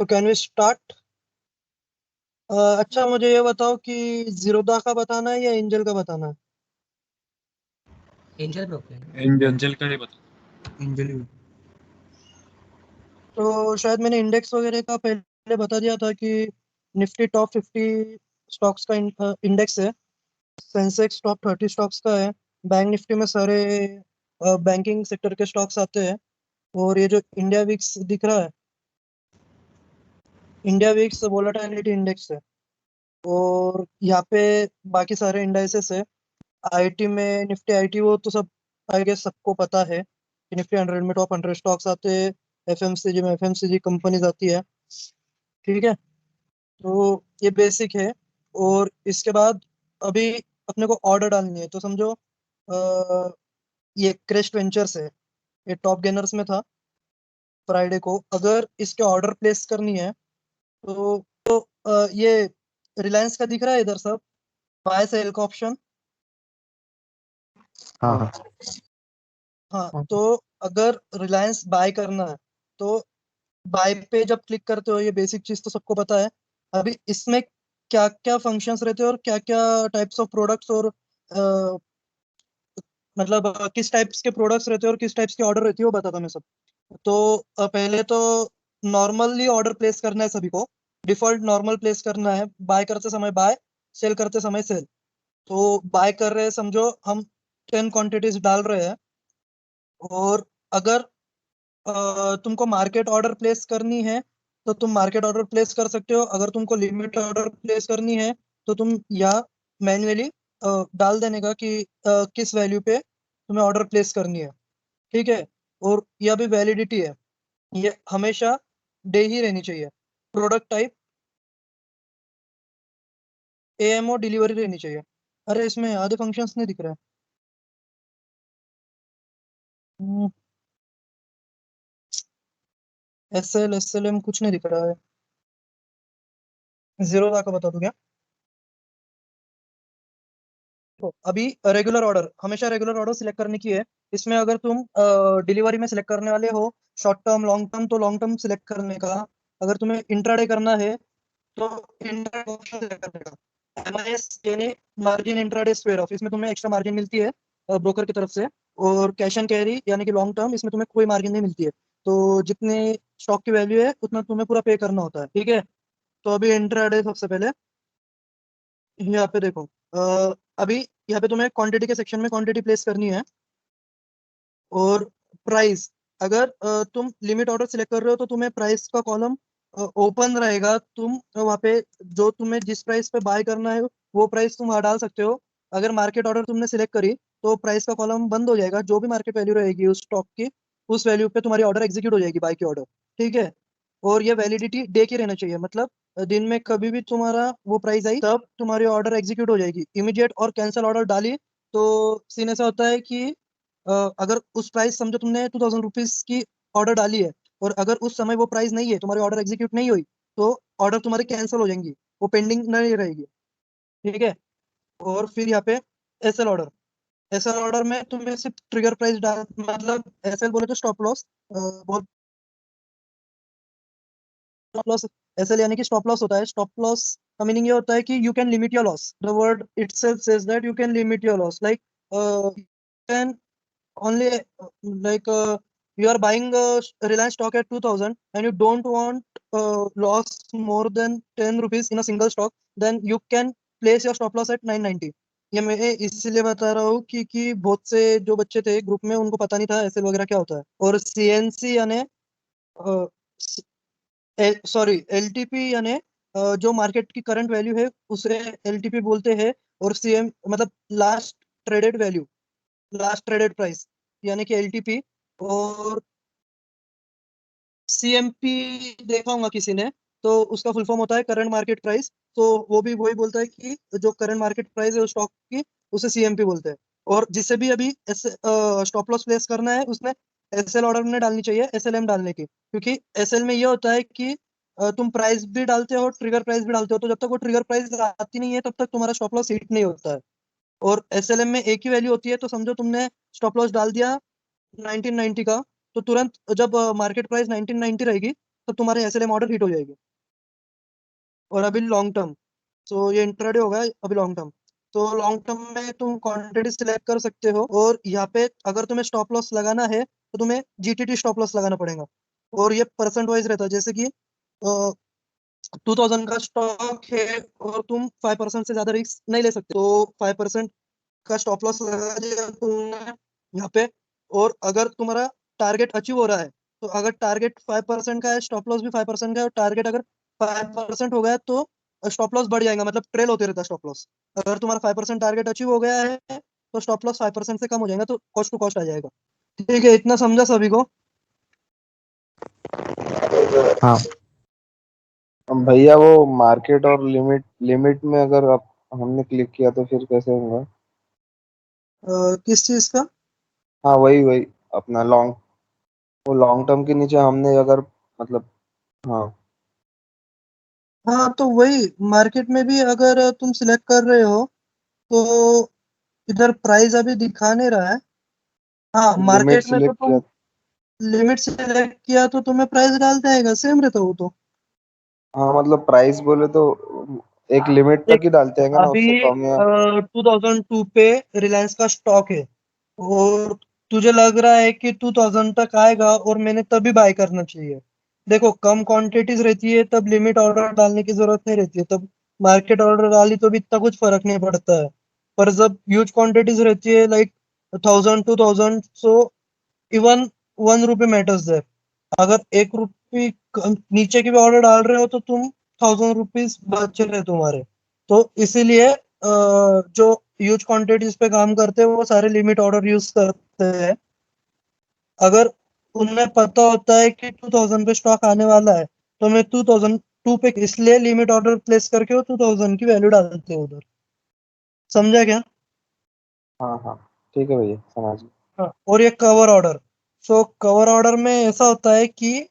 तो can we start. अच्छा, मुझे ये बताओ कि जीरोधा का बताना है या एंजल का बताना है। Angel broking. एंजल का ही बता। एंजल ही। तो शायद मैंने इंडेक्स वगैरह का पहले बता दिया था कि निफ्टी टॉप 50 स्टॉक्स का इंडेक्स है। सेंसेक्स टॉप 30 स्टॉक्स का है। बैंक निफ्टी में सारे बैंकिंग सेक्टर के स्टॉक्स आते हैं। और ये जो इंडिया विक्स दिख रहा है, इंडिया विक्स वोलेटिलिटी इंडेक्स है। और यहाँ पे बाकी सारे इंडाइसेस है। आईटी में निफ्टी आईटी, वो तो सब आई गेस सबको पता है कि निफ्टी 100 में टॉप 100 स्टॉक्स आते हैं। एफएमसीजी में एफएमसीजी कंपनीज आती है। ठीक है, तो ये बेसिक है। और इसके बाद अभी अपने को ऑर्डर डालनी है, तो समझो ये क्रेस्ट वेंचर्स है, ये टॉप गेनर्स में था फ्राइडे को। अगर इसके ऑर्डर प्लेस करनी है तो ये रिलायंस का दिख रहा है इधर सब, बाय सेल का ऑप्शन। हाँ हाँ। हाँ, तो अगर रिलायंस बाय करना है तो बाय पे जब क्लिक करते हो, ये बेसिक चीज तो सबको पता है। अभी इसमें क्या क्या फंक्शंस रहते हैं और क्या क्या टाइप्स ऑफ प्रोडक्ट्स और मतलब किस टाइप्स के प्रोडक्ट्स रहते हैं और किस टाइप्स की ऑर्डर रहती है वो बताता मैं सब। तो पहले तो नॉर्मली ऑर्डर प्लेस करना है सभी को। डिफॉल्ट नॉर्मल प्लेस करना है, बाय करते समय बाय, सेल करते समय सेल। तो बाय कर रहे हैं, समझो हम 10 क्वांटिटीज डाल रहे हैं। और अगर तुमको मार्केट ऑर्डर प्लेस करनी है तो तुम मार्केट ऑर्डर प्लेस कर सकते हो। अगर तुमको लिमिट ऑर्डर प्लेस करनी है तो तुम या मैन्युअली डाल देने का कि किस वैल्यू पे तुम्हें ऑर्डर प्लेस करनी है। ठीक है, और यह भी वैलिडिटी है, ये हमेशा डे ही रहनी चाहिए। प्रोडक्ट टाइप एएमओ डिलीवरी रहनी चाहिए। अरे इसमें आधे फंक्शंस नहीं दिख रहे हैं। एस एल एम कुछ नहीं दिख रहा है। जीरो ला का बता दूं क्या। तो अभी रेगुलर ऑर्डर, हमेशा रेगुलर ऑर्डर सिलेक्ट करने की है। इसमें अगर तुम डिलीवरी में सिलेक्ट करने वाले हो शॉर्ट टर्म लॉन्ग टर्म, तो लॉन्ग टर्म सिलेक्ट करने का। अगर तुम्हें इंट्राडे करना है तो इंट्राडे ऑप्शन सिलेक्ट करने का। एमआईएस यानी मार्जिन इंट्राडे स्क्वायर ऑफ, इसमें तुम्हें एक्स्ट्रा मार्जिन मिलती है ब्रोकर की तरफ से। और कैश एंड कैरी यानी कि लॉन्ग टर्म, इसमें तुम्हें कोई मार्जिन नहीं मिलती है। तो जितने स्टॉक की वैल्यू है उतना तुम्हें पूरा पे करना होता है। ठीक है, तो अभी इंट्राडे सबसे पहले यहाँ पे देखो। अभी यहाँ पे तुम्हें क्वांटिटी के सेक्शन में क्वांटिटी प्लेस करनी है। और प्राइस, अगर तुम लिमिट ऑर्डर सिलेक्ट कर रहे हो तो तुम्हें प्राइस का कॉलम ओपन रहेगा। तुम वहाँ पे जो तुम्हें जिस प्राइस पे बाय करना है वो प्राइस तुम वहाँ डाल सकते हो। अगर मार्केट ऑर्डर तुमने सिलेक्ट करी तो प्राइस का कॉलम बंद हो जाएगा। जो भी मार्केट वैल्यू रहेगी उस स्टॉक की, उस वैल्यू पे तुम्हारी ऑर्डर एग्जीक्यूट हो जाएगी, बाय की ऑर्डर। ठीक है, और ये वैलिडिटी डे की रहना चाहिए, मतलब दिन में कभी भी तुम्हारा वो प्राइस आई तब तुम्हारी ऑर्डर एग्जीक्यूट हो जाएगी। इमीडिएट और कैंसिल ऑर्डर डाली तो सीन ऐसा होता है कि अगर उस प्राइस, समझो तुमने 2000 रुपीज की ऑर्डर डाली है और अगर उस समय वो प्राइस नहीं है, तुम्हारी ऑर्डर एग्जीक्यूट नहीं हुई, तो ऑर्डर तुम्हारी कैंसिल हो जाएंगी, वो पेंडिंग नहीं रहेगी। ठीक है, और फिर यहाँ पे एसएल ऑर्डर। एसएल ऑर्डर में तुम्हें सिर्फ ट्रिगर प्राइस डाल, मतलब एसएल बोले तो स्टॉप लॉस। बहुत स्टॉप लॉस, एसएल यानी कि स्टॉप लॉस होता है। स्टॉप लॉस का मीनिंग ये होता है कि you can limit your loss. The word itself says that you can limit your loss, like can only like you are buying Reliance stock at 2000 and you don't want loss more than 10 rupees in a single stock, then you can place your stop loss at 990। ये मैं इसलिए बता रहा हूँ कि बहुत से जो बच्चे थे ग्रुप में उनको पता नहीं था एसएल वगैरह क्या होता है। और सीएनसी यानी सॉरी एलटीपी यानी जो मार्केट की करंट वैल्यू है उसे एलटीपी बोलते हैं। और सीएम मतलब last traded value, last traded price यानी कि एलटीपी। और सीएमपी देखा होगा किसी ने, तो उसका फुल फॉर्म होता है करंट मार्केट प्राइस। तो वो भी वही बोलता है कि जो करंट मार्केट प्राइस है उस स्टॉक की, उसे सीएमपी बोलते हैं। और जिसे भी अभी स्टॉप लॉस प्लेस करना है उसमें एसएल ऑर्डर में डालनी चाहिए, एसएलएम डालने की, क्योंकि एसएल में ये होता है कि तुम प्राइस भी डालते हो, ट्रिगर प्राइस भी डालते हो, तो जब तक वो ट्रिगर प्राइस आती नहीं है तब तक तुम्हारा स्टॉप लॉस हिट नहीं होता है। और एसएलएम में एक ही वैल्यू होती है, तो समझो तुमने स्टॉप लॉस डाल दिया 1990 का, तो तुरंत जब मार्केट प्राइस 1990 रहेगी तो तुम्हारे एसएलएम ऑर्डर हिट हो जाएगी। और अभी लॉन्ग टर्म, सो ये इंट्राडे हो गया, अभी लॉन्ग टर्म। तो लॉन्ग टर्म में तुम क्वांटिटी सिलेक्ट कर सकते हो, और यहाँ पे अगर तुम्हें स्टॉप लॉस लगाना है तो तुम्हें जीटीटी स्टॉप लॉस लगाना पड़ेगा। और ये परसेंट वाइज रहता है, जैसे कि 2000 का स्टॉक है और तुम 5% से ज्यादा रिस्क नहीं ले सकते, तो 5% का स्टॉप लॉस लगा दिया तुमने यहाँ पे। और अगर तुम्हारा टारगेट अचीव हो रहा है, तो अगर टारगेट 5% का है, स्टॉप लॉस भी 5% का है, और टारगेट अगर 5% हो गया है, तो स्टॉप लॉस बढ़ जाएगा, मतलब ट्रेल होते रहता है स्टॉप लॉस। अगर तुम्हारा 5% टारगेट अचीव हो गया है, तो स्टॉप लॉस 5% से कम हो जाएगा, तो कॉस्ट टू कॉस्ट आ जाएगा। ठीक है, इतना समझा सभी को? हाँ। अब भैया वो मार्केट और लिमिट लिमिट में अगर आप हमने क्लिक किया तो फिर कैसे होगा? किस चीज का? हाँ, वही वही अपना लॉन्ग, वो लॉन्ग टर्म के नीचे हमने अगर मतलब, हाँ। हाँ, तो वही मार्केट में भी अगर तुम सिलेक्ट कर रहे हो, तो इधर प्राइस अभी दिखा नहीं रहा है। हाँ, लिमिट मार्केट में तो सिलेक्ट किया। तुम लिमिट सेलेक्ट किया तो तुम्हें प्राइस डाल देगा, सेम रहता है वो तो। हाँ मतलब प्राइस बोले तो एक लिमिट तक देख, ही डालते हैं ना, अभी उससे कम या? 2002 पे रिलायंस का स्टॉक है, और तुझे लग रहा है कि 2000 तक आएगा और मैंने तभी बाय करना चाहिए। देखो, कम क्वांटिटीज रहती है तब लिमिट ऑर्डर डालने की जरूरत नहीं रहती है, तब मार्केट ऑर्डर डाली तो भी इतना कुछ फर्क नहीं पड़ता है। पर जब ह्यूज क्वांटिटीज रहती है, लाइक 1000 2000, सो इवन 1 रुपये मैटर्स देयर। अगर 1 रुपये नीचे की भी ऑर्डर डाल रहे हो, तो तुम 1000 रुपीज बच रहे तुम्हारे। तो इसीलिए जो ह्यूज क्वांटिटीज पे काम करते हैं वो सारे लिमिट ऑर्डर यूज करते हैं। अगर उन्हें पता होता है कि 2000 पे स्टॉक आने वाला है, तो मैं 2002 पे इसलिए लिमिट ऑर्डर प्लेस करके वो 2000 की वैल्यू डालते हैं उधर। समझा क्या? हाँ हाँ, ठीक है भैया, समझ गए। हाँ, और ये कवर ऑर्डर। सो कवर ऑर्डर में ऐसा होता है कि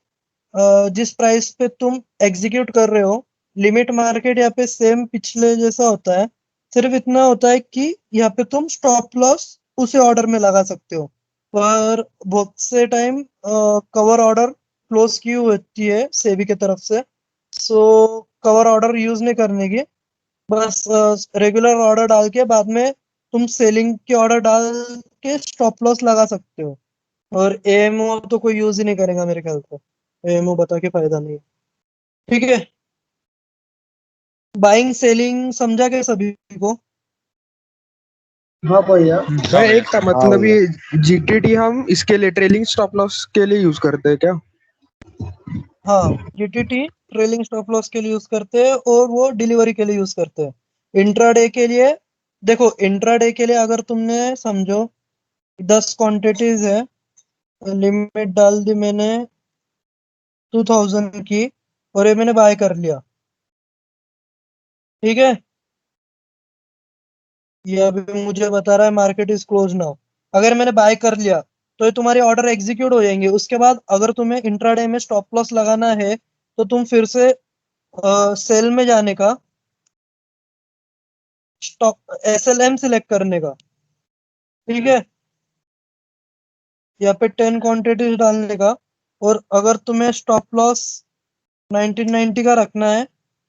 जिस प्राइस पे तुम एग्जीक्यूट कर रहे हो, लिमिट मार्केट यहाँ पे सेम पिछले जैसा होता है। सिर्फ इतना होता है कि यहाँ पे तुम स्टॉप लॉस उसी ऑर्डर में लगा सकते हो। पर बहुत से टाइम कवर ऑर्डर क्लोज की होती है सेबी की तरफ से, सो कवर ऑर्डर यूज नहीं करने की। बस रेगुलर ऑर्डर डाल के बाद में तुम सेलिंग की ऑर्डर डाल के स्टॉप लॉस लगा सकते हो। और एएमओ तो कोई यूज ही नहीं करेगा मेरे ख्याल से, एएमओ बता के फायदा नहीं है। ठीक है, बाइंग सेलिंग समझा क्या सभी को? हाँ भैया। हाँ मैं भैया। एक था, हाँ मतलब भैया। ये जीटीटी हम इसके लिए ट्रेलिंग स्टॉप लॉस के लिए यूज करते हैं क्या? हाँ, जीटीटी ट्रेलिंग स्टॉप लॉस के लिए यूज करते हैं, और वो डिलीवरी के लिए यूज करते हैं। इंट्राडे के लिए, देखो इंट्राडे के लिए अगर तुमने समझो 10 क्वांटिटीज है, लिमिट डाल दी मैंने 2000 की, और ये मैंने बाय कर लिया। ठीक है, ये अभी मुझे बता रहा है मार्केट इज क्लोज नाउ। अगर मैंने बाय कर लिया, तो ये तुम्हारे ऑर्डर एग्जीक्यूट हो जाएंगे। उसके बाद अगर तुम्हें इंट्राडे में स्टॉप लॉस लगाना है, तो तुम फिर से सेल में जाने का, स्टॉप एसएलएम सिलेक्ट करने का। ठीक है, यहाँ पे 10 क्वांटिटीज डालने का, और अगर तुम्हें स्टॉप लॉस 1990 का रखना है,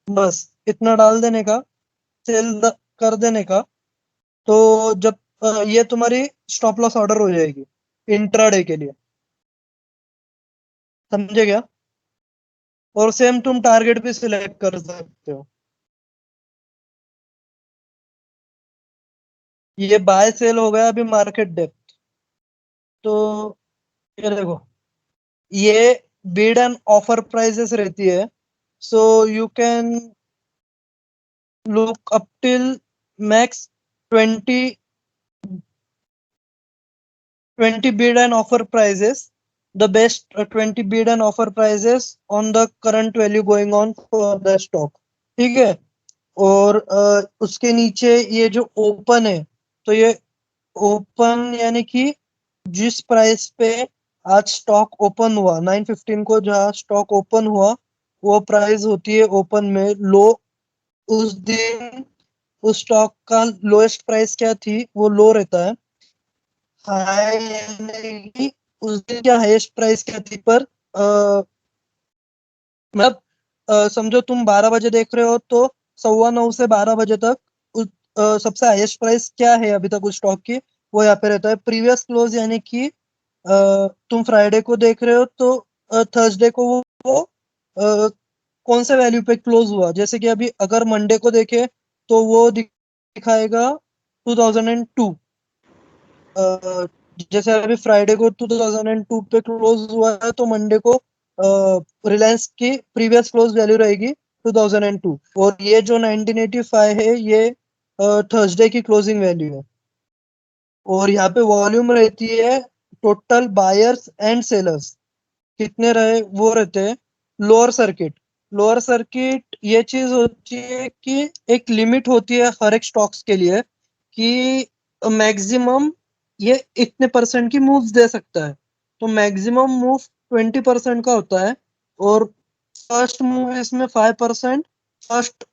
बस इतना डाल देने का, सेल कर देने का। तो जब ये तुम्हारी स्टॉप लॉस ऑर्डर हो जाएगी इंट्राडे के लिए। समझे क्या? और सेम तुम टारगेट भी सिलेक्ट कर सकते हो। ये बाय सेल हो गया अभी मार्केट डेप्थ। तो ये देखो, ये बिड एंड ऑफर प्राइसेस रहती है। So you can look up till max 20 20 bid and offer prices, the best 20 bid and offer prices on the current value going on for the stock। ठीक है, और उसके नीचे ये जो ओपन है, तो ये ओपन यानी कि जिस प्राइस पे आज स्टॉक ओपन हुआ 9:15 को, जहाँ स्टॉक ओपन हुआ, वो प्राइस होती है ओपन में लो। उस दिन उस स्टॉक का लोएस्ट प्राइस क्या थी, वो लो रहता है। हाई यानी कि उस दिन क्या हाईएस्ट प्राइस क्या थी, पर मतलब समझो तुम 12 बजे देख रहे हो तो 9:15 से 12 बजे तक सबसे हाईएस्ट प्राइस क्या है अभी तक उस स्टॉक की, वो यहाँ पे रहता है। प्रीवियस क्लोज यानी कि तुम फ्राइडे को देख रहे हो तो थर्सडे को वो कौन से वैल्यू पे क्लोज हुआ। जैसे कि अभी अगर मंडे को देखे तो वो दिखाएगा 2002। जैसे अभी फ्राइडे को 2002 पे क्लोज हुआ है तो मंडे को रिलायंस की प्रीवियस क्लोज वैल्यू रहेगी 2002, और ये जो 1985 है ये थर्सडे की क्लोजिंग वैल्यू है। और यहाँ पे वॉल्यूम रहती है टोटल बायर्स एंड सेलर्स कितने रहे वो रहते हैं। लोअर सर्किट, लोअर सर्किट ये चीज होती है कि एक लिमिट होती है हर एक स्टॉक्स के लिए कि मैक्सिमम ये इतने परसेंट की मूव्स दे सकता है। तो मैक्सिमम मूव 20% का होता है, और फर्स्ट मूव इसमें 5%, फर्स्ट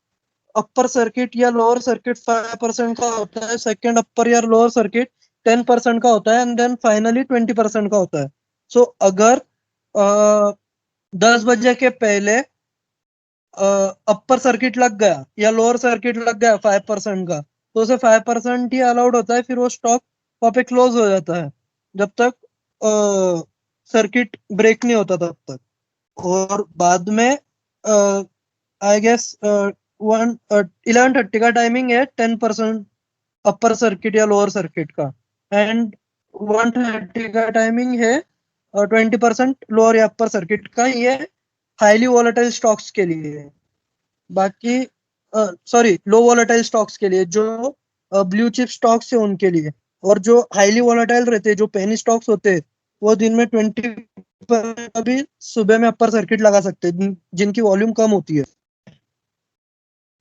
अपर सर्किट या लोअर सर्किट 5% का होता है, सेकंड अपर या लोअर सर्किट 10% का होता है, एंड देन फाइनली 20% का होता है। सो अगर 10 बजे के पहले अपर सर्किट लग गया या लोअर सर्किट लग गया 5% का, तो उसे 5% ही अलाउड होता है, फिर वो स्टॉक वहां पे क्लोज हो जाता है जब तक सर्किट ब्रेक नहीं होता तब तक। और बाद में आई गेस 11:30 का टाइमिंग है 10% अपर सर्किट या लोअर सर्किट का, एंड 1:30 का टाइमिंग है 20% लोअर या अपर सर्किट का। ये हाईली वोलेटाइल स्टॉक्स के लिए है। बाकी सॉरी, लो वोलेटाइल स्टॉक्स के लिए, जो ब्लू चिप स्टॉक्स है उनके लिए। और जो हाईली वोलेटाइल रहते हैं, जो पेनी स्टॉक्स होते हैं, वो दिन में 20 अभी सुबह में अपर सर्किट लगा सकते हैं जिनकी वॉल्यूम कम होती है।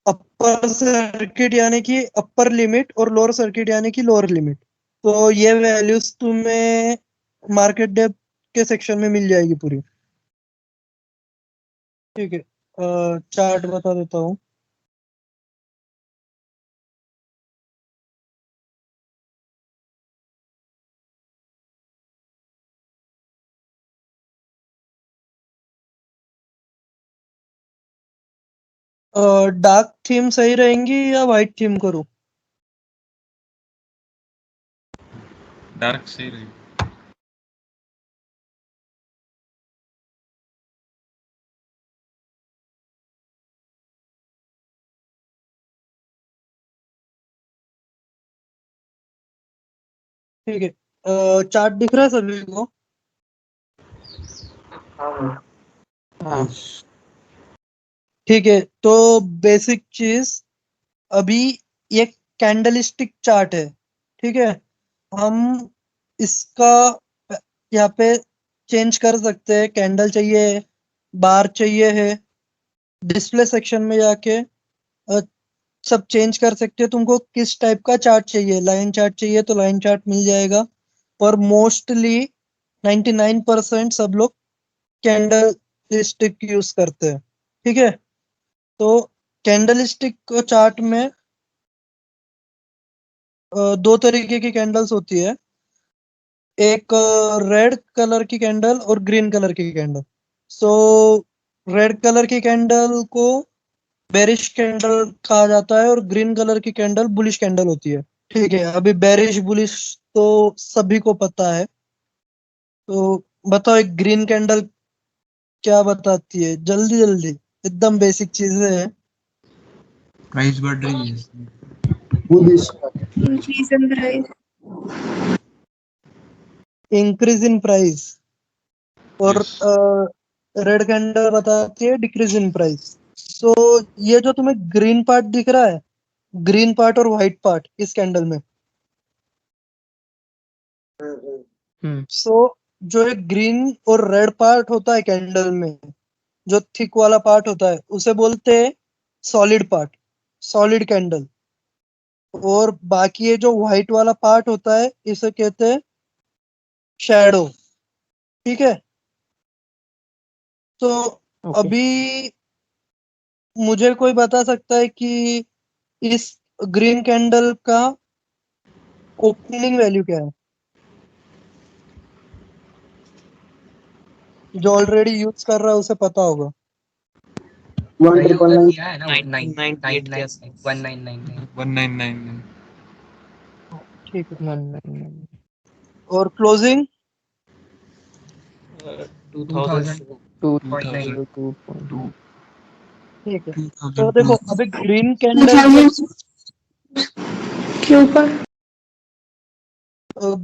अपर सर्किट यानी कि अपर लिमिट और लोअर सर्किट यानी कि लोअर लिमिट। तो ये वैल्यूज तुम्हें मार्केट डेप्थ के सेक्शन में मिल जाएगी पूरी। ठीक है, चार्ट बता देता हूँ। डार्क थीम सही रहेंगी या वाइट थीम करूँ? डार्क सही रहेगा। ठीक है, चार्ट दिख रहा है सभी को? हाँ। ठीक है, तो बेसिक चीज अभी ये कैंडलिस्टिक चार्ट है। ठीक है, हम इसका यहाँ पे चेंज कर सकते हैं। कैंडल चाहिए, बार चाहिए है, डिस्प्ले सेक्शन में जाके सब चेंज कर सकते हो। तुमको किस टाइप का चार्ट चाहिए, लाइन चार्ट चाहिए तो लाइन चार्ट मिल जाएगा। पर मोस्टली 99% सब लोग कैंडल स्टिक यूज करते हैं। ठीक है, तो कैंडल स्टिक को चार्ट में दो तरीके की कैंडल्स होती है। एक रेड कलर की कैंडल और ग्रीन कलर की कैंडल। सो रेड कलर की कैंडल को बेरिश कैंडल कहा जाता है और ग्रीन कलर की कैंडल बुलिश कैंडल होती है। ठीक है, अभी बेरिश बुलिश तो सभी को पता है। तो बताओ एक ग्रीन कैंडल क्या बताती है, जल्दी जल्दी, एकदम बेसिक चीजें हैं। प्राइस बढ़ रही है। Bullish. Increase in price. Increase in price. और यस। रेड कैंडल बताती है डिक्रीज इन प्राइस। सो ये जो तुम्हें ग्रीन पार्ट दिख रहा है, ग्रीन पार्ट और व्हाइट पार्ट इस कैंडल में, सो जो एक ग्रीन और रेड पार्ट होता है कैंडल में, जो थिक वाला पार्ट होता है, उसे बोलते हैं सॉलिड पार्ट, सॉलिड कैंडल। और बाकी ये जो व्हाइट वाला पार्ट होता है इसे कहते हैं शैडो। ठीक है, तो अभी मुझे कोई बता सकता है कि इस ग्रीन कैंडल का ओपनिंग वैल्यू क्या है, जो ऑलरेडी यूज कर रहा है उसे पता होगा। वन ट्रिपल नाइन किया है ना 1999 1999 ठीक है। और क्लोजिंग 2000 2000 ठीक है। तो 2002 देखो अभी ग्रीन कैंडल के ऊपर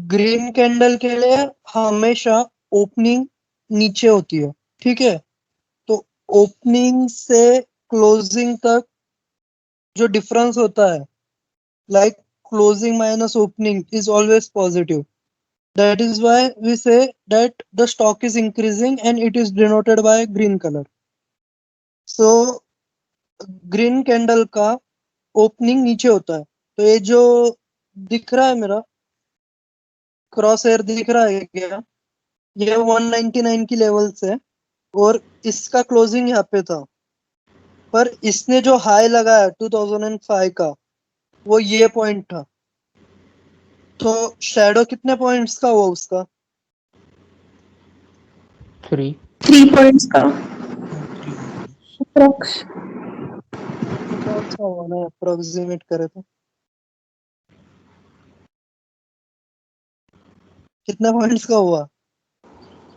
ग्रीन कैंडल के लिए हमेशा ओपनिंग नीचे होती है, ठीक है। तो ओपनिंग से क्लोजिंग तक जो डिफरेंस होता है, like closing minus opening is always positive. That is why we say that the stock is increasing and it is denoted by green color. So green candle का ओपनिंग नीचे होता है। तो ये जो दिख रहा है मेरा क्रॉस हेयर दिख रहा है क्या, ये 199 की लेवल से, और इसका क्लोजिंग यहाँ पे था, पर इसने जो हाई लगाया 2005 का वो ये पॉइंट था। तो शैडो कितने पॉइंट्स का हुआ उसका? 3 points का approx. कौन सा हुआ ना अप्रोक्सीमेट करे तो कितने पॉइंट्स का हुआ?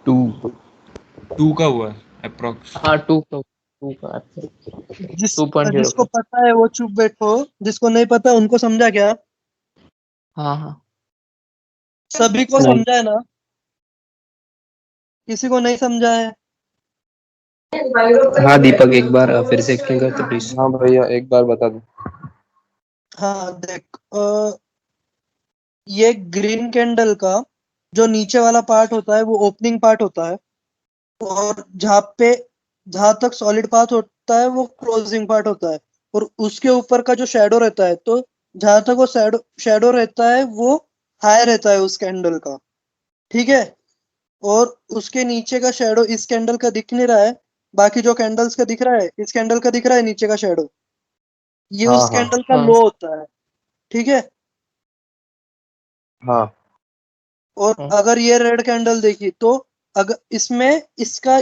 2 का हुआ अप्रोक्स। जिसको पता है वो चुप बैठो, जिसको नहीं पता उनको समझा क्या? सभी को समझा है ना? किसी को नहीं समझा है? हाँ दीपक, एक बार फिर से एक्सप्लेन करते प्लीज। हाँ भैया एक बार बता दो। हाँ देख, ये ग्रीन कैंडल का जो नीचे वाला पार्ट होता है वो ओपनिंग पार्ट होता है, और जहां तक सॉलिड पार्ट होता है वो क्लोजिंग पार्ट होता है, और उसके ऊपर का जो शैडो रहता है, तो जहां तक वो शैडो रहता है वो हाई रहता है उस कैंडल का, ठीक है। और उसके नीचे का शैडो इस कैंडल का दिख नहीं रहा है, बाकी जो कैंडल्स का दिख रहा है, इस कैंडल का दिख रहा है नीचे का शैडो, ये हाँ उस हाँ कैंडल का लो होता है, ठीक है। हाँ और अगर ये रेड कैंडल देखी तो अगर इसमें इसका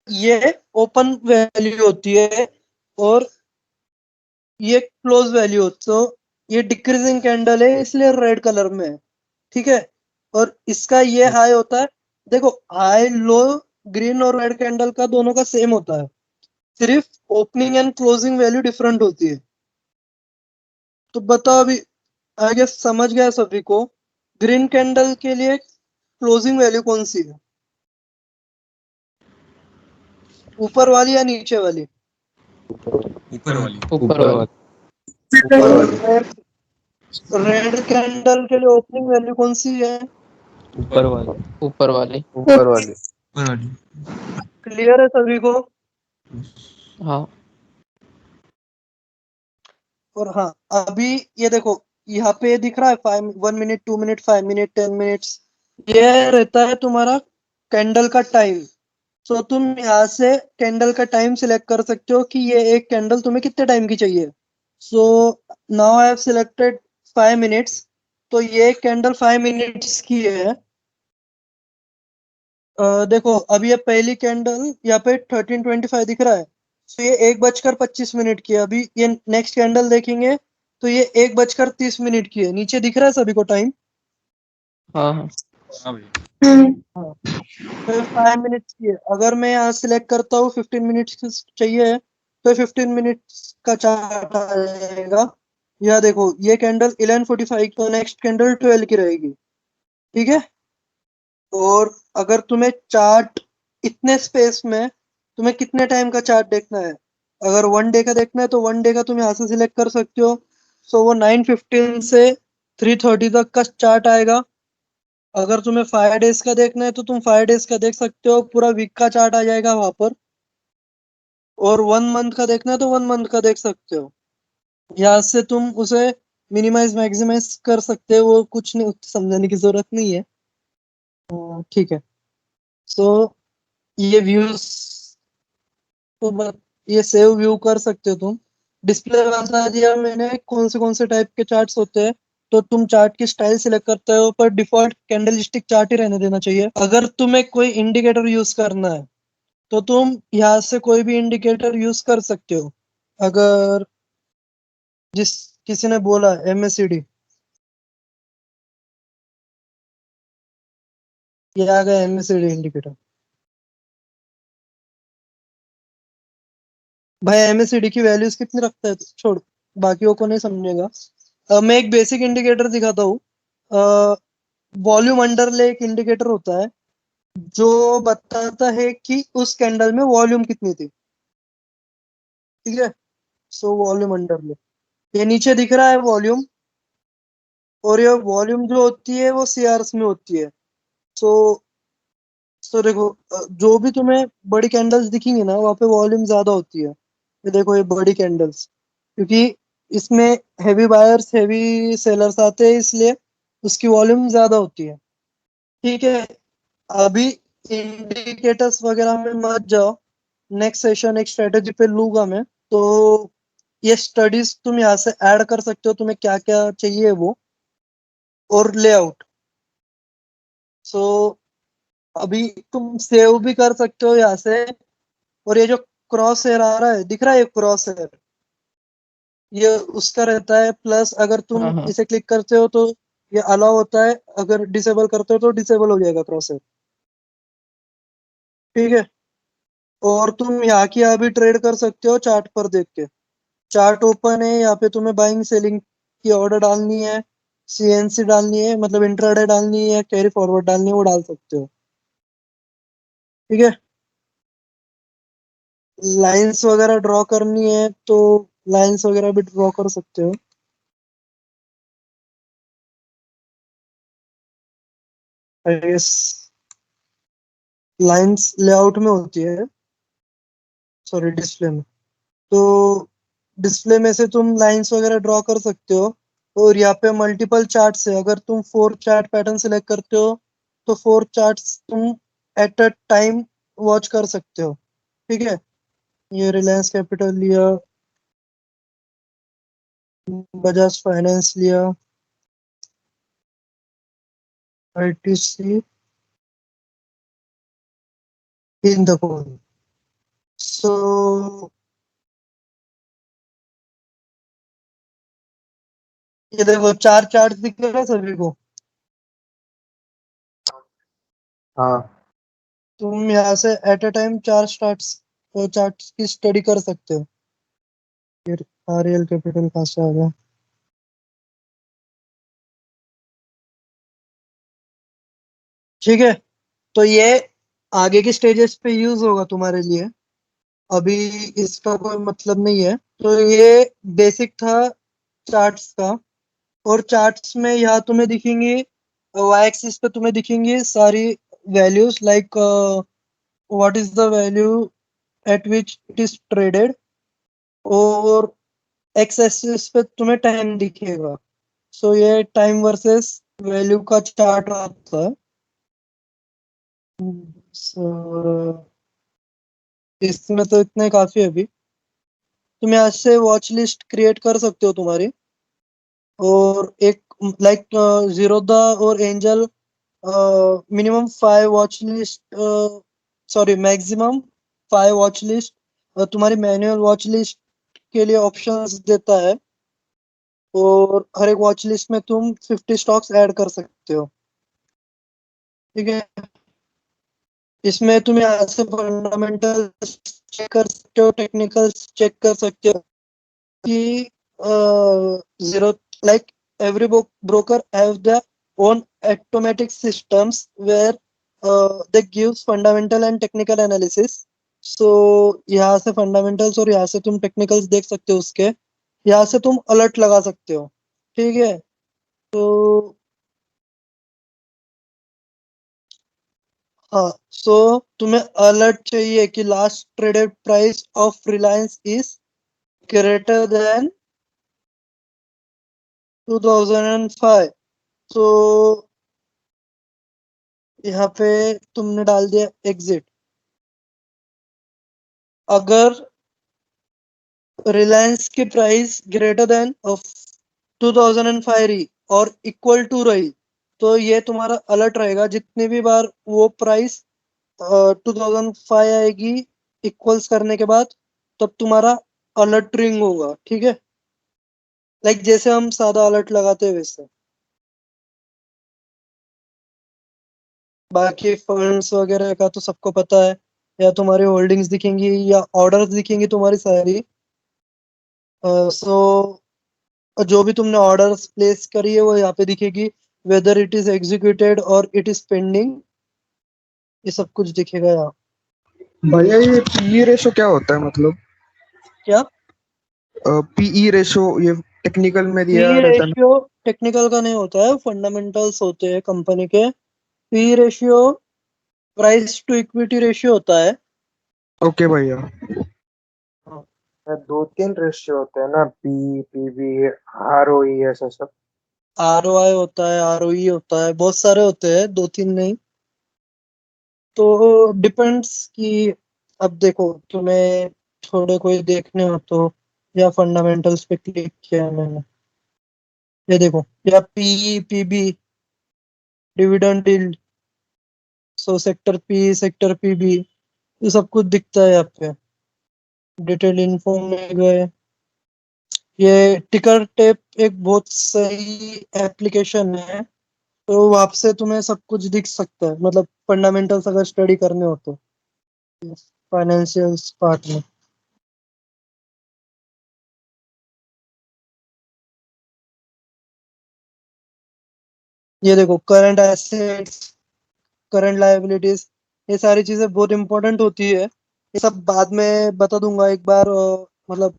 ये ओपन वैल्यू होती है और ये क्लोज वैल्यू, तो ये डिक्रीजिंग कैंडल है इसलिए रेड कलर में है, ठीक है। और इसका ये हाई होता है, देखो हाई लो ग्रीन और रेड कैंडल का दोनों का सेम होता है, सिर्फ opening and closing value different होती है। तो बताओ अभी, आई गेस समझ गया सभी को, ग्रीन कैंडल के लिए क्लोजिंग वैल्यू कौन सी है, ऊपर वाली या नीचे वाली? ऊपर वाली। ऊपर वाली। रेड कैंडल के लिए ओपनिंग वैल्यू कौन सी है? ऊपर वाले। ऊपर वाली। ऊपर वाली। क्लियर है सभी को? और हाँ, अभी ये देखो यहाँ पे दिख रहा है 1 मिनट 2 मिनट 5 मिनट 10 मिनट्स, ये रहता है तुम्हारा कैंडल का टाइम। सो तुम यहाँ से कैंडल का टाइम सिलेक्ट कर सकते हो कि ये एक कैंडल तुम्हें कितने टाइम की चाहिए। So now I have selected 5 minutes, तो ये कैंडल 5 मिनट्स की है। देखो अभी ये पहली कैंडल यहाँ पे 13:25 दिख रहा है, तो ये 1:25 की है। अभी ये नेक्स्ट कैंडल देखेंगे तो ये 1:30 की है। नीचे दिख रहा है सभी को टाइम? हाँ भैया। तो 5 मिनट्स की है। अगर मैं यहाँ सिलेक्ट करता हूँ 15 मिनट्स चाहिए तो 15 मिनट्स का चार्ट आ जाएगा। यह देखो ये कैंडल 11:45, तो नेक्स्ट कैंडल 12 की रहेगी, ठीक है। और अगर तुम्हें चार्ट इतने स्पेस में तुम्हें कितने टाइम का चार्ट देखना है, अगर 1 डे का देखना है तो 1 डे का तुम यहाँ से सिलेक्ट कर सकते हो। सो वो 9:15 से 3:30 तक का चार्ट आएगा। अगर तुम्हें 5 डेज का देखना है तो तुम 5 डेज का देख सकते हो, पूरा वीक का चार्ट आ जाएगा वहां पर। और 1 मंथ का देखना है तो 1 मंथ का देख सकते हो। यहाँ से तुम उसे मिनिमाइज मैक्सिमाइज कर सकते हो, वो कुछ नहीं समझाने की जरूरत नहीं है, ठीक है। सो ये व्यूज तो ये सेव व्यू कर सकते हो तुम। डिस्प्ले बता दिया मैंने कौन से टाइप के चार्ट्स होते हैं, तो तुम चार्ट की स्टाइल सिलेक्ट करते हो, पर डिफॉल्ट कैंडल स्टिक चार्ट ही रहने देना चाहिए। अगर तुम्हें कोई इंडिकेटर यूज करना है तो तुम यहाँ से कोई भी इंडिकेटर यूज कर सकते हो। अगर जिस किसी ने बोला MACD, ये आ गया MACD इंडिकेटर। भाई MACD की वैल्यूज कितनी रखता है छोड़, बाकियों को नहीं समझेगा। मैं एक बेसिक इंडिकेटर दिखाता हूँ। वॉल्यूम अंडरले एक इंडिकेटर होता है जो बताता है कि उस कैंडल में वॉल्यूम कितनी थी। ठीक है, सो वॉल्यूम अंडरले, ये नीचे दिख रहा है वॉल्यूम, और ये वॉल्यूम जो होती है वो CRs में होती है। सो सो देखो, जो भी तुम्हें बड़ी कैंडल्स दिखेंगी ना वहाँ पे वॉल्यूम ज्यादा होती है। ये देखो, ये बड़ी कैंडल्स, क्योंकि इसमें हैवी बायर्स हैवी सेलर्स आते हैं, इसलिए उसकी वॉल्यूम ज्यादा होती है। ठीक है, अभी इंडिकेटर्स वगैरह में मत जाओ, नेक्स्ट सेशन एक स्ट्रेटेजी पे लूंगा मैं। तो ये स्टडीज तुम यहाँ से ऐड कर सकते हो, तुम्हें क्या क्या चाहिए वो, और लेआउट। सो अभी तुम सेव भी कर सकते हो यहाँ से। और ये जो क्रॉस हेयर आ रहा है, दिख रहा है ये क्रॉस हेयर, ये उसका रहता है। प्लस अगर तुम हाँ हाँ इसे क्लिक करते हो तो ये अलाउ होता है, अगर डिसेबल करते हो तो डिसेबल हो जाएगा क्रॉस हेयर। ठीक है, और तुम यहाँ की यहाँ भी ट्रेड कर सकते हो चार्ट पर देख के। चार्ट ओपन है, यहाँ पे तुम्हें बाइंग सेलिंग की ऑर्डर डालनी है, CNC डालनी है, मतलब इंट्राडे डालनी है, कैरी फॉरवर्ड डालनी है, वो डाल सकते हो। ठीक है, लाइंस वगैरह ड्रॉ करनी है तो लाइंस वगैरह भी ड्रॉ कर सकते हो। यस, लाइंस लेआउट में होती है, सॉरी डिस्प्ले में। तो डिस्प्ले में से तुम लाइंस वगैरह ड्रॉ कर सकते हो। और यहाँ पे मल्टीपल चार्ट्स है, अगर तुम 4 चार्ट पैटर्न सिलेक्ट करते हो तो 4 चार्ट्स तुम एट अ टाइम वॉच कर सकते हो। ठीक है, ये रिलायंस कैपिटल लिया, बजाज फाइनेंस लिया, ITC, इन देखो। सो ये देखो, 4 चार्ट दिख रहे हैं सभी को। हाँ। तुम यहाँ से at a time 4 starts charts की स्टडी कर सकते हो। फिर REL कैपिटल कहाँ से आ गया? ठीक है, तो ये आगे के स्टेजेस पे यूज होगा तुम्हारे लिए, अभी इसका कोई मतलब नहीं है। तो ये बेसिक था चार्ट्स का। और चार्ट्स में यहाँ तुम्हें दिखेंगी, वाई एक्सिस पे तुम्हें दिखेंगी सारी values, like what is the value eight which it is traded. और एक्स एक्सिस पे तुम्हें टाइम दिखेगा। सो ये टाइम वर्सेस वैल्यू का चार्ट होता है। सो इसमें तो इतने काफी है अभी। तुम यहाँ से वॉच लिस्ट क्रिएट कर सकते हो तुम्हारी। और एक लाइक जीरोधा और angel minimum 5 watch list, sorry maximum 5 watch list तुम्हारी मैनुअल वॉच लिस्ट के लिए ऑप्शंस देता है। और हर एक वॉच लिस्ट में तुम 50 स्टॉक्स ऐड कर सकते हो। ठीक है, इसमें तुम यहाँ से फंडामेंटल चेक कर सकते हो, टेक्निकल्स चेक कर सकते हो कि zero, like every broker have their own automatic systems where they gives fundamental and technical analysis. So यहाँ से फंडामेंटल्स और यहाँ से तुम टेक्निकल्स देख सकते हो उसके, यहाँ से तुम अलर्ट लगा सकते हो। ठीक है, तो हाँ, सो तुम्हें अलर्ट चाहिए कि last traded price of Reliance is greater than 2005। तो यहाँ पे तुमने डाल दिया एग्जिट। अगर रिलायंस की प्राइस ग्रेटर देन ऑफ 2005 रही और इक्वल टू रही, तो ये तुम्हारा अलर्ट रहेगा जितनी भी बार वो प्राइस 2005 आएगी इक्वल्स करने के बाद, तब तुम्हारा अलर्ट रिंग होगा, ठीक है, लाइक जैसे हम सादा अलर्ट लगाते हैं वैसे। बाकी फंड्स वगैरह का तो सबको पता है, या तुम्हारी होल्डिंग्स दिखेंगी या ऑर्डर्स दिखेंगी तुम्हारी सारी। सो जो भी तुमने ऑर्डर्स प्लेस करी है वो यहाँ पे दिखेगी, वेदर इट इज एग्जीक्यूटेड और इट इज पेंडिंग, ये सब कुछ दिखेगा यहाँ। भैया ये पीई रेशो क्या होता है, मतलब क्या? पीई रेशो ये टेक्निकल में पी दिया रहता है? रेशियो टेक्निकल का नहीं होता है, फंडामेंटल्स होते हैं कंपनी के। P ratio price to equity ratio होता है। ओके भैया। दो तीन रेशियो होते हैं ना, पी पीवी आरओई ऐसा सब। ROI होता है, ROE होता है, बहुत सारे होते हैं, दो तीन नहीं। तो डिपेंड्स कि अब देखो तुम्हें थोड़े कोई देखने हो तो, या फंडामेंटल्स पे क्लिक किया मैंने, ये देखो, या पी पीबी, डिविडेंड यील्ड, सो सेक्टर पी सेक्टर पीबी, ये सब कुछ दिखता है यहाँ पे। डिटेल इन्फो में गए, ये टिकर टेप एक बहुत सही एप्लीकेशन है, तो वहां से तुम्हें सब कुछ दिख सकता है, मतलब फंडामेंटल्स अगर स्टडी करने हो तो फाइनेंशियल्स पार्ट में। ये देखो करंट एसेट्स, करंट लायबिलिटीज, ये सारी चीजें बहुत इंपॉर्टेंट होती है। ये सब बाद में बता दूंगा एक बार, मतलब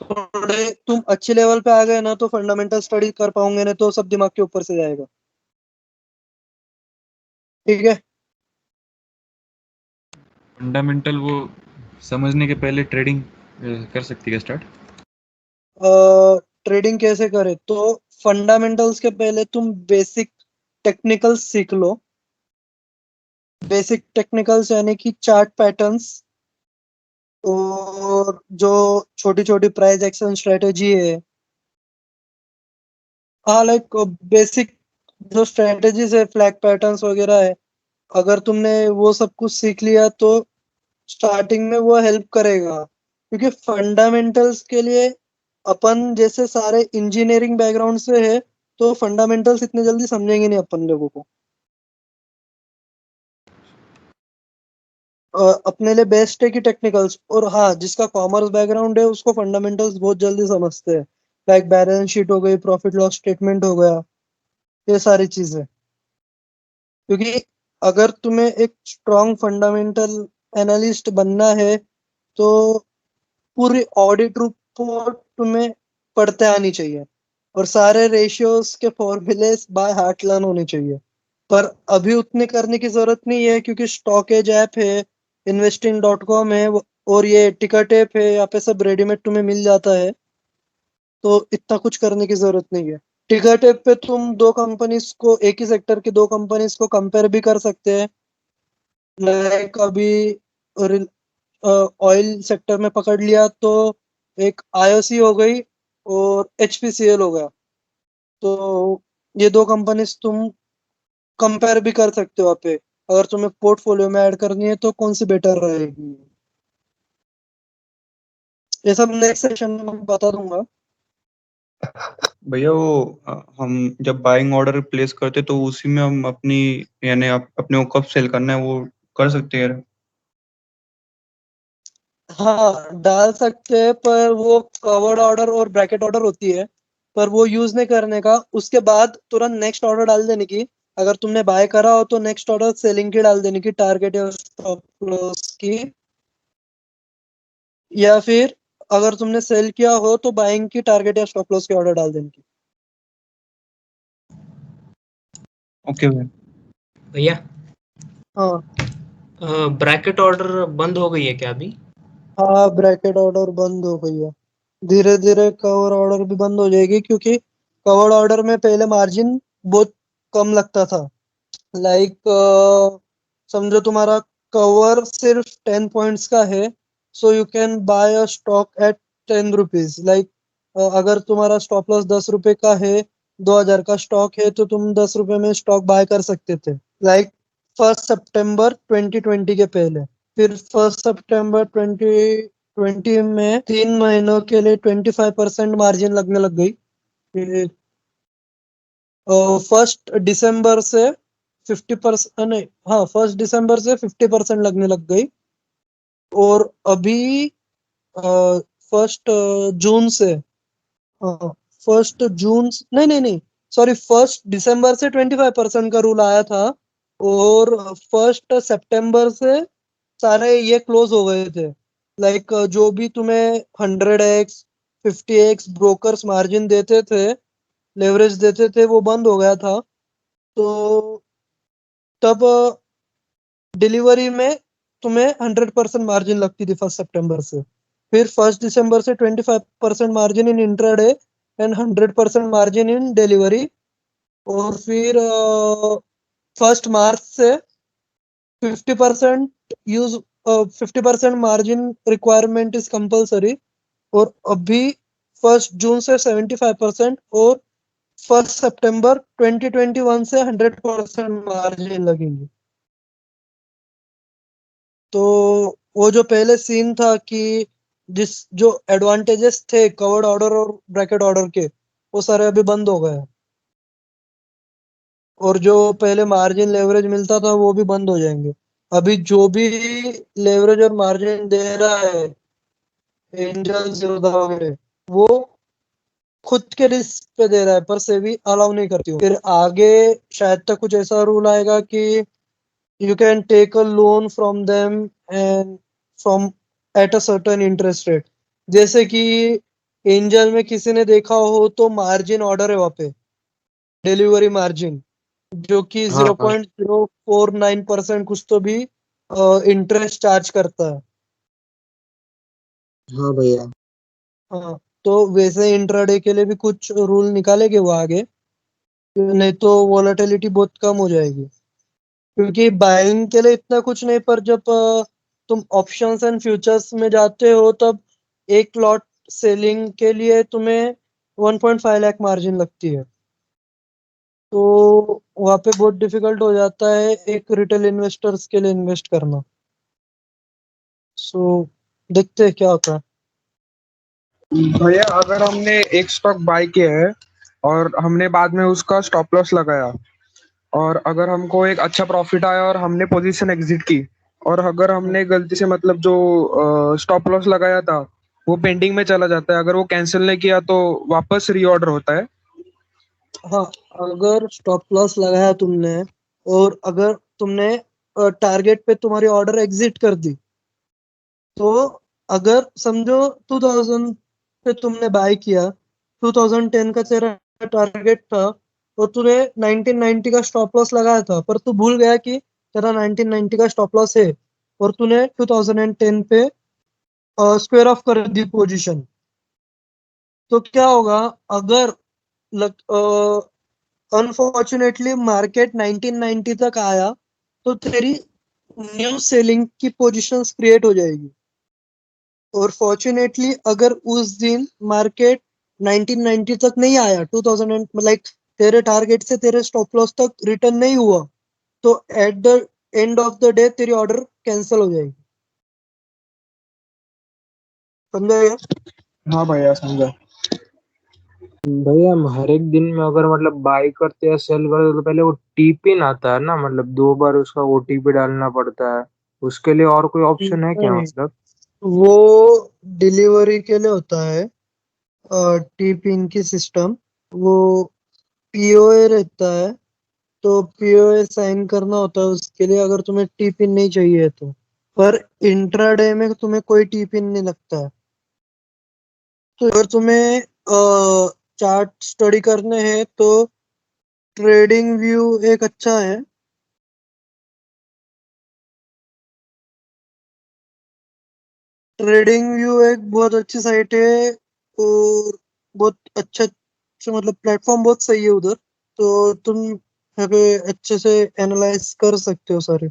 थोड़े तुम अच्छे लेवल पे आ गए ना तो फंडामेंटल स्टडी कर पाओगे, नहीं तो सब दिमाग के ऊपर से जाएगा, ठीक है। फंडामेंटल वो समझने के पहले ट्रेडिंग कर सकती है स्टार्ट। ट्रेडिंग कैसे करे तो फंडामेंटल्स के पहले तुम बेसिक टेक्निकल्स सीख लो। बेसिक टेक्निकल्स यानी कि चार्ट पैटर्न्स, और जो छोटी छोटी प्राइस एक्शन स्ट्रेटेजी है, हाँ लाइक बेसिक जो स्ट्रेटेजीज है, फ्लैग पैटर्न्स वगैरह है, अगर तुमने वो सब कुछ सीख लिया तो स्टार्टिंग में वो हेल्प करेगा। क्योंकि फंडामेंटल्स के लिए अपन जैसे सारे इंजीनियरिंग बैकग्राउंड से है, तो फंडामेंटल्स इतने जल्दी समझेंगे नहीं अपन लोगों को। अपने लिए बेस्ट है कि टेक्निकल्स, और हाँ जिसका कॉमर्स बैकग्राउंड है उसको फंडामेंटल्स बहुत जल्दी समझते हैं, लाइक बैलेंस शीट हो गई, प्रॉफिट लॉस स्टेटमेंट हो गया, ये सारी चीजें। क्योंकि अगर तुम्हें एक स्ट्रॉन्ग फंडामेंटल एनालिस्ट बनना है तो पूरी ऑडिट रिपोर्ट तुम्हें पढ़ते आनी चाहिए, और सारे रेशियोज के फॉर्मूले बाय हार्ट लर्न होने चाहिए। पर अभी उतने करने की जरूरत नहीं है, क्योंकि स्टॉकेज ऐप है, investing.com है, और ये टिकर टेप है, यहाँ पे सब रेडीमेड तुम्हें मिल जाता है, तो इतना कुछ करने की जरूरत नहीं है। टिकर टेप पे तुम दो कंपनीज को, एक ही सेक्टर की दो कंपनीज को कंपेयर भी कर सकते हैं, लाइक अभी ऑयल सेक्टर में पकड़ लिया तो एक आईओसी हो गई और एचपीसीएल हो गया, तो ये दो कंपनीज तुम कंपेयर भी कर सकते हो। आप पे अगर तुम्हें पोर्टफोलियो में ऐड करनी है तो कौन सी बेटर रहेगी, ये सब नेक्स्ट सेशन में मैं बता दूंगा। भैया वो हम जब बाइंग ऑर्डर प्लेस करते तो उसी में हम अपनी यानी अपने को कब सेल करना है वो कर सकते हैं? हाँ डाल सकते हैं, पर वो कवर्ड ऑर्डर और ब्रैकेट ऑर्डर होती है, पर वो यूज नहीं करने का, उसके बाद तुरंत नेक्स्ट ऑर्डर डाल देने की। अगर तुमने बाय करा हो तो नेक्स्ट ऑर्डर सेलिंग की डाल देने की, टारगेट या स्टॉप लॉस की, या फिर अगर तुमने सेल किया हो तो बाइंग की टारगेट या स्टॉप लॉस की ऑर्डर डाल देने की। ओके भैया। भैया हाँ ब्रैकेट ऑर्डर बंद हो गई है क्या अभी? हाँ, ब्रैकेट ऑर्डर बंद हो गई है, धीरे धीरे कवर ऑर्डर भी बंद हो जाएगी, क्योंकि कवर ऑर्डर में पहले मार्जिन बहुत कम लगता था, लाइक समझो तुम्हारा कवर सिर्फ 10 पॉइंट्स का है, so you can buy a stock at 10 rupees, like अगर तुम्हारा स्टॉप लॉस 10 रुपए का है, 2000 का स्टॉक है, तो तुम 10 रुपए में स्टॉक बाय कर सकते थे, लाइक 1 सितंबर 2020 के पहले। फिर 1 सितंबर 2020 में 3 महीनों के लिए 25% मार्जिन लगने लग गई। फिर 1 दिसंबर से 50%, नहीं, हाँ, 1 दिसंबर से 50% लगने लग गई। और अभी 1 जून से, हाँ, 1 जून, नहीं नहीं नहीं, सॉरी, 1 दिसंबर से 25% का रूल आया था। और 1 सितंबर से सारे ये क्लोज हो गए थे। लाइक जो भी तुम्हें 100x 50x ब्रोकर्स मार्जिन देते थे, लेवरेज देते थे, वो बंद हो गया था। तो तब डिलीवरी में तुम्हें 100% मार्जिन लगती थी 1 सितंबर से। फिर 1 दिसंबर से 25% margin in intraday and 100% margin in delivery. और फिर 1 मार्च से 50% use 50% margin requirement is compulsory. और अभी 1 जून से 75%। और 1 सितंबर 2021 से 100% मार्जिन लगेंगे। तो वो जो पहले सीन था कि जिस जो एडवांटेजेस थे कवर्ड ऑर्डर और ब्रैकेट ऑर्डर के, वो सारे अभी बंद हो गए हैं। और जो पहले मार्जिन लेवरेज मिलता था वो भी बंद हो जाएंगे। अभी जो भी लेवरेज और मार्जिन दे रहा है एंजल्स वगैरह, वो खुद के रिस्क पे दे रहा है, पर सेबी अलाउ नहीं करती हो। फिर आगे शायद तक कुछ ऐसा रूल आएगा कि you can take a loan from them and from at a certain interest rate। जैसे कि एंजल में किसी ने देखा हो तो मार्जिन ऑर्डर है वहाँ पे, डिलीवरी मार्जिन, जो कि हाँ हाँ 0.049% कुछ तो भी इंटरेस्ट चार्ज करता है। हाँ भैया। हाँ, तो वैसे इंट्राडे के लिए भी कुछ रूल निकालेंगे वो आगे, नहीं तो वोलेटिलिटी बहुत कम हो जाएगी। क्योंकि बाइंग के लिए इतना कुछ नहीं, पर जब तुम ऑप्शंस एंड फ्यूचर्स में जाते हो तब एक लॉट सेलिंग के लिए तुम्हें 1.5 लाख मार्जिन लगती है। तो वहाँ पे बहुत डिफिकल्ट हो जाता है एक रिटेल इन्वेस्टर्स के लिए इन्वेस्ट करना। सो देखते हैं क्या होता है। भैया अगर हमने एक स्टॉक बाय किया है और हमने बाद में उसका स्टॉप लॉस लगाया, और अगर हमको एक अच्छा प्रॉफिट आया और हमने पोजीशन एग्जिट की, और अगर हमने गलती से मतलब जो स्टॉप लॉस लगाया था वो पेंडिंग में चला जाता है, अगर वो कैंसिल नहीं किया तो वापस रीऑर्डर होता है। हाँ, अगर स्टॉप लॉस लगाया तुमने और अगर तुमने टारगेट पे तुम्हारी ऑर्डर एग्जिट कर दी, तो अगर समझो 2000 पे तुमने बाय किया, 2010 का तेरा टारगेट था और तूने 1990 का स्टॉप लॉस लगाया था, पर तू भूल गया कि तेरा 1990 का स्टॉप लॉस है, और तूने 2010 पे स्क्वायर ऑफ कर दी पोजीशन। तो क्या होगा, अगर अनफॉर्चुनेटली मार्केट 1990 तक आया, तो तेरी न्यू सेलिंग की पोजीशंस क्रिएट हो जाएगी। और फॉर्चुनेटली अगर उस दिन मार्केट 1990 तक नहीं आया, 2000 लाइक तेरे टारगेट से तेरे स्टॉप लॉस तक रिटर्न नहीं हुआ, तो at the end of the day तेरी ऑर्डर कैंसिल हो जाएगी। समझा गया? हाँ भैया समझा। भैया हम हर एक दिन में अगर मतलब बाई करते या सेल करते तो पहले वो टीपिन आता है ना, मतलब 2 बार उसका ओटीपी डालना पड़ता है। उसके लिए और कोई ऑप्शन है क्या नहीं, मतलब? वो डिलीवरी के लिए होता है टी पिन की सिस्टम। वो पीओए रहता है, तो पीओए साइन करना होता है उसके लिए, अगर तुम्हें टी पिन नहीं चाहिए तो। पर इंट्राडे में तुम्हें कोई टी पिन नहीं लगता है। तो अगर तुम्हें चार्ट स्टडी करने हैं तो ट्रेडिंग व्यू एक अच्छा है। ट्रेडिंग व्यू एक बहुत अच्छी साइट है, और बहुत अच्छा मतलब प्लेटफॉर्म बहुत सही है उधर। तो तुम यहाँ पे अच्छे से एनालाइज कर सकते हो सारे।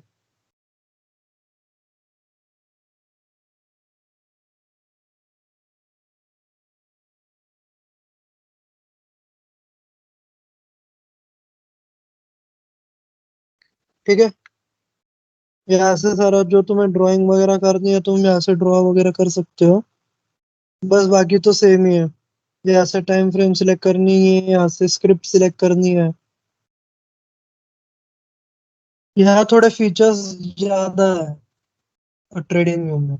ठीक है। यहाँ से सारा जो तुम्हें ड्राइंग वगैरह करनी है तुम यहाँ से ड्रॉ वगैरह कर सकते हो, बस बाकी तो सेम ही है। यहाँ से टाइम फ्रेम सिलेक्ट करनी है, यहाँ से स्क्रिप्ट सिलेक्ट करनी है। यहाँ थोड़े फीचर्स ज्यादा है ट्रेडिंग व्यू में।